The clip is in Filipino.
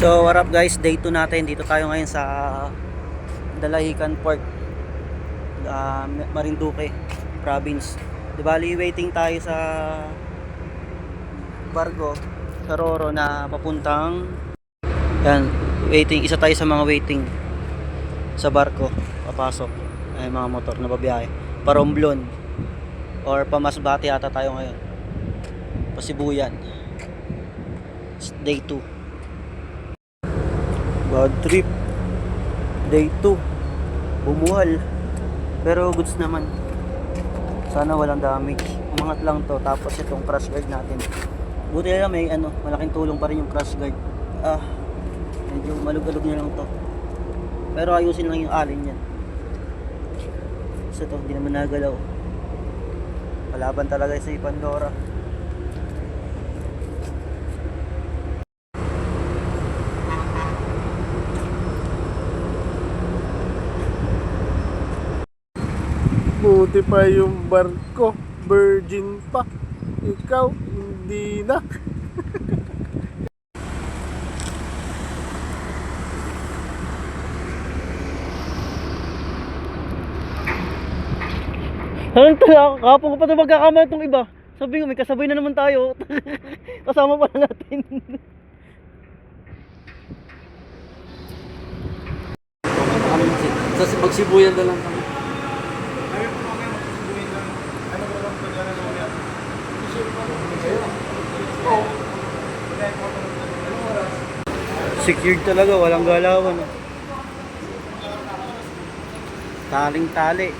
So what up guys, day 2 natin. Dito tayo ngayon sa Dalahican Port, Marinduque Province. Di bali waiting tayo sa barko sa Roro na papuntang yan, waiting, isa tayo sa mga waiting sa barko papasok. Ay mga motor na babiyahe pa Romblon or pa Masbate ata tayo ngayon, Pasibuyan. Day 2 bad trip. Day 2 bumuhal pero goods naman, sana walang damage. Umangat lang to, tapos itong crash guard natin, buti na may malaking tulong pa rin yung crash guard. Medyo malug-alog na lang to, pero ayusin lang yung alin yan. So to, hindi naman nagalaw. Palaban talaga sa Pandora. Buti pa yung barko, virgin pa. Ikaw, hindi na. Anong tala? Kapon ko pa ito magkakamala itong iba. Sabi ko, may kasabay na naman tayo. Kasama pala natin. Sa Magsibuyan na lang kami. Secured talaga, walang galawan. Taling-tali.